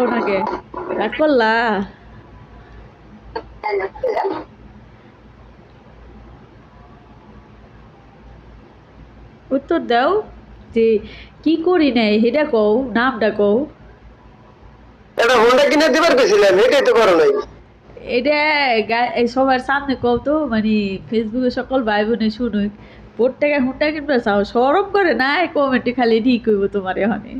ওনাকে রাগ করলা? উত্তর দাও যে কি করি নাই সেটা কও, নামটা কও। এটা হোন্ডা কিনে দিবার গেছিলাম, এটাই তো করো নাই। এটা এই সবার সামনে কও তো, মানে ফেসবুকে সকল ভাই বোনে শুনুক। ভোট টাকা হুন্ডা কিনবে চাও, সরম করে না কমেন্টে খালি ঠিক হইব তোমার এখানে।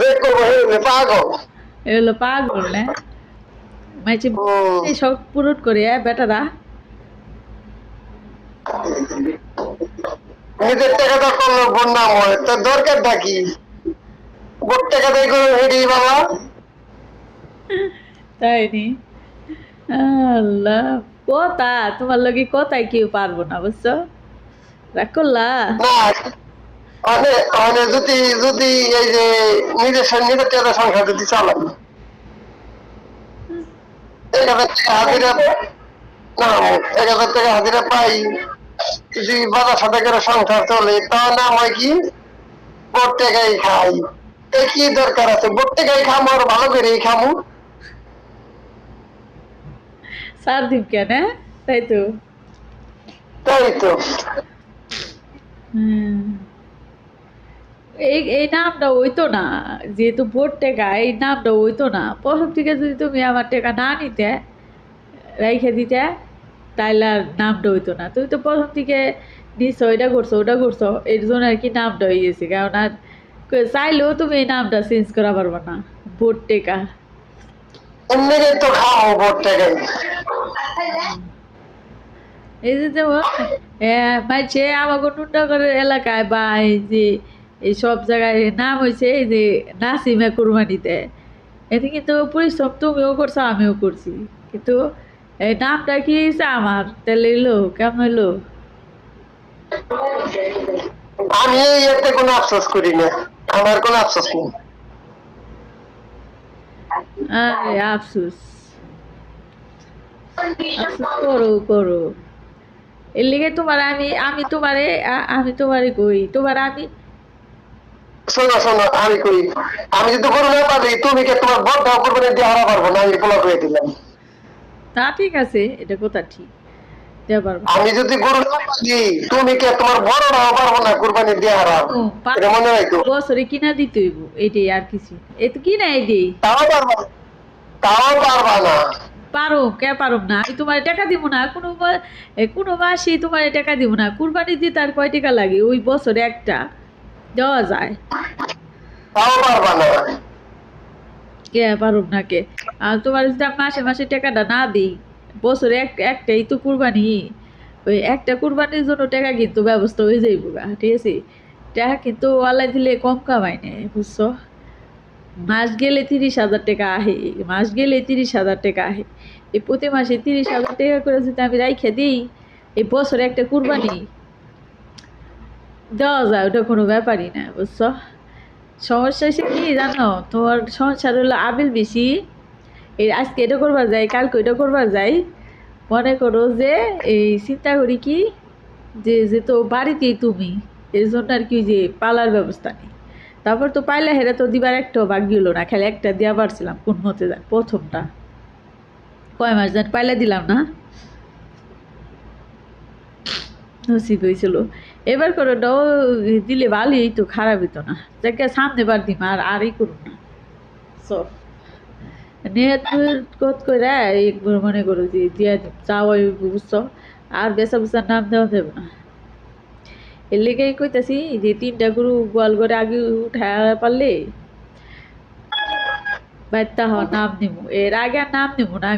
যে করবো পাগল। এগুলো পাগল না, মাইছে শখ পূরণ করে বেটারা। নিজের টাকাটা করলো বন্যা হয়, তোর দরকারটা কি? ভোট টাকা দেয় করে হেঁটে বাবা। তাই নি? আল্লাহ, কথা তোমার লগে কথাই কেউ পারবো না, বুঝছো? রাগ করলা? না মানে মানে যদি যদি এই যে নিজের টাকা সংসার যদি চালাই, 1,000 টাকা হাজিরা, না 1,000 টাকা হাজিরা পাই, যদি বাজার সাথে করে সংসার চলে, তা না হয় কি ভোট টাকাই খাই। এই কি দরকার আছে ভোট টাকাই খামো, আর ভালো করেই খামো। সার দিব কেন? তাই তো। তাই তো। হুম। এই এই নামটা হইতো না, যেহেতু ভোট টেকা, এই নামটা হইতো না। প্রথম থেকে যদি তুমি আমার টেকা না নিতে, রাইখে দিতে, তাইলে আর নামটা হইতো না। তুমি তো প্রথম থেকে নিচ্ছো, এটা করছো ওটা করছো, এর জন্য আর কি নামটা হয়ে গেছে। কারণ আর চাইলেও তুমি এই নামটা চেঞ্জ করা পারবে না, ভোট টেকা। এমনি তো খাও ভোট টাকাই। এই যে যেমন মাইছে আমাকে নুন্ডাগড়ের এলাকায় বা এই যে এই সব জায়গায় নাম হয়েছে এই যে নাসিমা কুরবানিতে, এতে কিন্তু পরিশ্রম তুমিও করছো আমিও করছি, কিন্তু এই নামটা কি হয়েছে আমার, তাহলে এলো কেমন এলো? আমি এতে কোনো আফসোস করি না, আমার কোনো আফসোস নেই। আরে আফসোস, আফসোস করো করো। এর লিগে তোমার আমি আমি তোমারে আমি তোমারে কই, তোমার আমি। শোনো শোনো, আমি কই, আমি যদি গরু না পারি, তুমি কে তোমার বড় দাও করবে দিয়ে হারা পারবো না, আমি পোলা করে দিলাম। তা ঠিক আছে, এটা কথা ঠিক, দেওয়া পারবো। আমি যদি গরু না পারি, তুমি কে তোমার বড় দাও পারবো না কুরবানি দিয়ে হারাম। ও, এটা মনে রাখো। বছরে কিনা দিতে হইব, এটাই আর কিছু। এ তো কিনা এটাই। তাও পারবা, তাও পারবা না। পারো কে পারো না? আমি তোমার টাকা দিব না, কোনো মাসে তোমার টাকা দিব না। কুরবানি দিতে আর কয় টাকা লাগে? ওই বছরে একটা দেওয়া যায়। তাও পারবা না। কে পারো না কে? আর তোমার যদি আমি মাসে মাসে টাকাটা না দিই, বছরে একটাই তো কুরবানি, ওই একটা কুরবানির জন্য টাকা কিন্তু ব্যবস্থা হয়ে যাইব গা, ঠিক আছে? টাকা কিন্তু ওয়ালাই দিলে কম কামাই নেই, বুঝছো? মাস গেলে 30,000 টাকা আহে, মাস গেলে 30,000 টাকা আহে। এই প্রতি মাসে 30,000 টাকা করে যদি আমি রাইখে দিই, এই বছরে একটা কুরবানি দেওয়া যায়, ওটা কোনো ব্যাপারই না, বুঝছো? সমস্যা হচ্ছে কি জানো, তোমার সংসার হলো আবিল বেশি। এই আজকে এটা করবার যাই, কালকে এটা করবার যাই, মনে করো যে এই চিন্তা করি কি, যে যেহেতু বাড়িতেই তুমি, এর জন্য আর কি যে পালার ব্যবস্থা নেই। তারপর তো পাইলে হেরা তো দিবার একটাও ভাগ্য হলো না, খালি একটা দিয়া পারছিলাম কোন মতে যান, প্রথমটা কয় মাস যান পাইলে দিলাম না, নসিব হয়েছিল। এবার করে দাও, দিলে ভালোই তো, খারাপ হইতো না। যাকে সামনে বার দিম আর আরই করুন না। সব নেট কত করে একবার মনে করো যে দিয়া দিম, চাওয়াই বুঝছো। আর বেসা বুসার নাম দেওয়া যাবে না। এর লেগেই কইতাছি যে 3টা গরু গোয়াল করে আগে উঠা পারলে বাইরটা হওয়ার নাম নিমু, এর আগে আর নাম নিমু না।